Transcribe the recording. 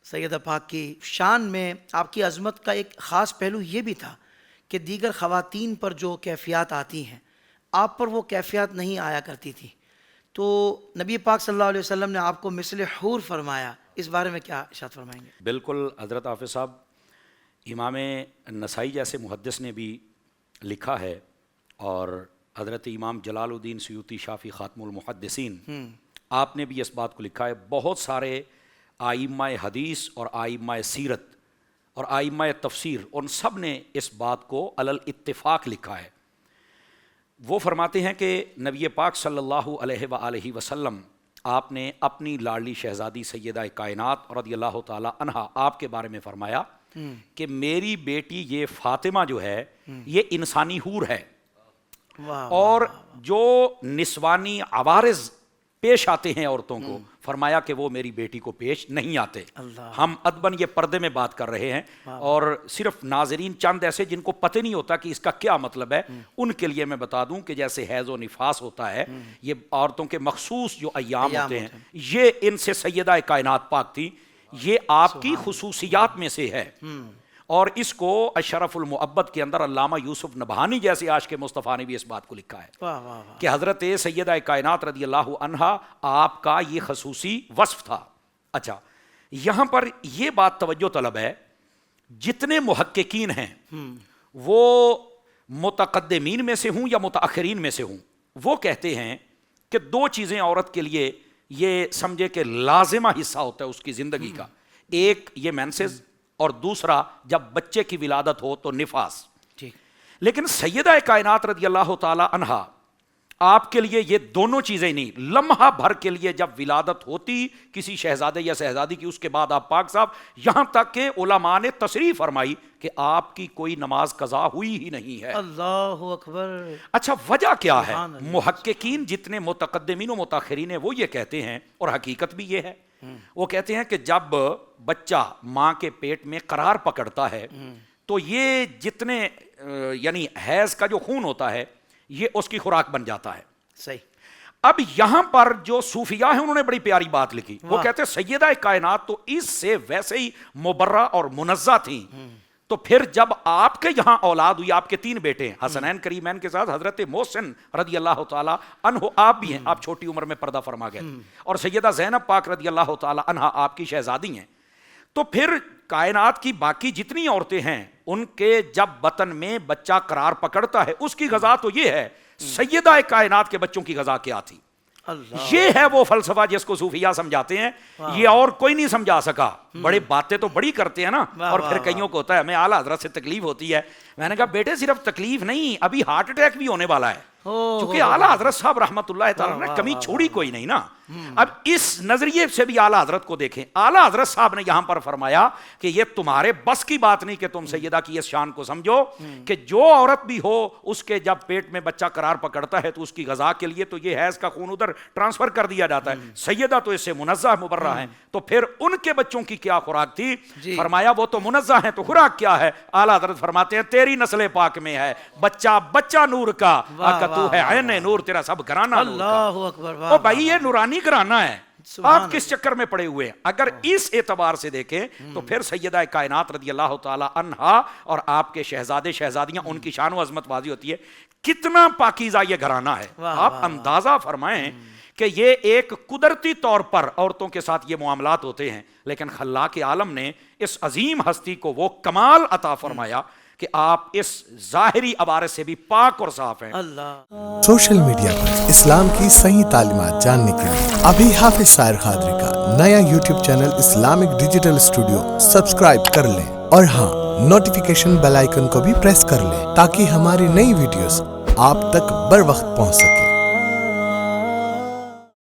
سیدہ پاک کی شان میں آپ کی عظمت کا ایک خاص پہلو یہ بھی تھا کہ دیگر خواتین پر جو کیفیات آتی ہیں آپ پر وہ کیفیات نہیں آیا کرتی تھی، تو نبی پاک صلی اللہ علیہ وسلم نے آپ کو مثل حور فرمایا، اس بارے میں کیا ارشاد فرمائیں گے؟ بالکل حضرت حافظ صاحب، امام نسائی جیسے محدث نے بھی لکھا ہے، اور حضرت امام جلال الدین سیوطی شافی خاتم المحدثین آپ نے بھی اس بات کو لکھا ہے۔ بہت سارے آئمہ حدیث اور آئمہ سیرت اور آئمہ تفسیر ان سب نے اس بات کو علی الاتفاق لکھا ہے۔ وہ فرماتے ہیں کہ نبی پاک صلی اللہ علیہ وآلہ وسلم آپ نے اپنی لاڈلی شہزادی سیدہ کائنات رضی اللہ تعالی عنہا آپ کے بارے میں فرمایا کہ میری بیٹی یہ فاطمہ جو ہے یہ انسانی حور ہے، اور جو نسوانی عوارض پیش آتے ہیں عورتوں کو، فرمایا کہ وہ میری بیٹی کو پیش نہیں آتے۔ ہم ادباً یہ پردے میں بات کر رہے ہیں، اور صرف ناظرین چند ایسے جن کو پتہ نہیں ہوتا کہ اس کا کیا مطلب ہے ان کے لیے میں بتا دوں کہ جیسے حیض و نفاس ہوتا ہے، یہ عورتوں کے مخصوص جو ایام ہوتے ہیں، یہ ان سے سیدہ کائنات پاک تھی، یہ آپ کی خصوصیات میں سے ہے۔ اور اس کو اشرف المعبد کے اندر علامہ یوسف نبہانی جیسے عاشق مصطفیٰ نے بھی اس بات کو لکھا ہے کہ حضرت سیدہ کائنات رضی اللہ عنہا آپ کا یہ خصوصی وصف تھا۔ اچھا، یہاں پر یہ بات توجہ طلب ہے، جتنے محققین ہیں وہ متقدمین میں سے ہوں یا متاخرین میں سے ہوں، وہ کہتے ہیں کہ دو چیزیں عورت کے لیے یہ سمجھے کہ لازمہ حصہ ہوتا ہے اس کی زندگی کا، ایک یہ مینسز، اور دوسرا جب بچے کی ولادت ہو تو نفاس۔ لیکن سیدہ کائنات رضی اللہ تعالی عنہا آپ کے لیے یہ دونوں چیزیں نہیں، لمحہ بھر کے لیے جب ولادت ہوتی کسی شہزادے یا شہزادی کی، اس کے بعد آپ پاک صاحب، یہاں تک کہ علماء نے تصریح فرمائی کہ آپ کی کوئی نماز قضا ہوئی ہی نہیں ہے۔ اللہ اکبر۔ اچھا، وجہ کیا ہے؟ محققین جتنے متقدمین و متاخرین ہیں وہ یہ کہتے ہیں، اور حقیقت بھی یہ ہے، وہ کہتے ہیں کہ جب بچہ ماں کے پیٹ میں قرار پکڑتا ہے تو یہ جتنے یعنی حیض کا جو خون ہوتا ہے یہ اس کی خوراک بن جاتا ہے۔ صحیح۔ اب یہاں پر جو صوفیاء ہیں انہوں نے بڑی پیاری بات لکھی، وہ کہتے ہیں سیدہ کائنات تو اس سے ویسے ہی مبرہ اور منزہ تھیں، تو پھر جب آپ کے یہاں اولاد ہوئی، آپ کے 3 بیٹے ہیں، حسنین کریمین کے ساتھ حضرت محسن رضی اللہ تعالی عنہ آپ بھی ہیں، آپ چھوٹی عمر میں پردہ فرما گئے، اور سیدہ زینب پاک رضی اللہ تعالی عنہ آپ کی شہزادی ہیں، تو پھر کائنات کی باقی جتنی عورتیں ہیں ان کے جب بطن میں بچہ قرار پکڑتا ہے اس کی غذا تو یہ ہے، سیدہ کائنات کے بچوں کی غذا کیا تھی؟ یہ ہے وہ فلسفہ جس کو صوفیاء سمجھاتے ہیں، یہ اور کوئی نہیں سمجھا سکا۔ بڑے باتیں تو بڑی کرتے ہیں نا، اور پھر کئیوں کو ہوتا ہے ہمیں اعلیٰ حضرت سے تکلیف ہوتی ہے، میں نے کہا بیٹے صرف تکلیف نہیں، ابھی ہارٹ اٹیک بھی ہونے والا ہے، کیونکہ اعلیٰ حضرت صاحب رحمۃ اللہ تعالیٰ نے کمی چھوڑی کوئی نہیں نا۔ اب اس نظریے سے بھی اعلیٰ حضرت کو دیکھیں، اعلیٰ حضرت صاحب نے یہاں پر فرمایا کہ یہ تمہارے بس کی بات نہیں کہ تم سیدہ کی اس شان کو سمجھو کہ جو عورت بھی ہو اس کے جب پیٹ میں بچہ قرار پکڑتا ہے تو اس کی غذا کے لیے تو یہ حیض کا خون ادھر ٹرانسفر کر دیا جاتا ہے، سیدہ تو اس سے منزہ مبرہ ہیں، تو پھر ان کے بچوں کی کیا خوراک تھی؟ فرمایا وہ تو منزہ ہیں تو خوراک کیا ہے؟ اعلیٰ حضرت فرماتے ہیں تیری نسل پاک میں ہے بچہ بچہ نور کا، تو ہے عین نور تیرا سب گھرانہ نور کا۔ اللہ اکبر۔ او بھائی یہ نورانی گھرانہ ہے، آپ کس چکر میں پڑے ہوئے ہیں؟ اگر اس اعتبار سے دیکھیں تو پھر سیدہ کائنات رضی اللہ تعالی عنہا اور آپ کے شہزادے شہزادیاں، ان کی شان و عظمت واضح ہوتی ہے، کتنا پاکیزہ یہ گھرانہ ہے۔ آپ اندازہ فرمائیں کہ یہ ایک قدرتی طور پر عورتوں کے ساتھ یہ معاملات ہوتے ہیں، لیکن خلاق عالم نے اس عظیم ہستی کو وہ کمال عطا فرمایا کہ آپ اس ظاہری عبارت سے بھی پاک اور صاف ہیں۔ سوشل میڈیا پر اسلام کی صحیح تعلیمات جاننے کے لیے ابھی حافظ سائر قادری کا نیا YouTube channel Islamic digital studio subscribe کر لیں، اور ہاں نوٹیفیکیشن بیل آئیکن کو بھی پریس کر لیں تاکہ ہماری نئی ویڈیوز آپ تک بر وقت پہنچ سکے۔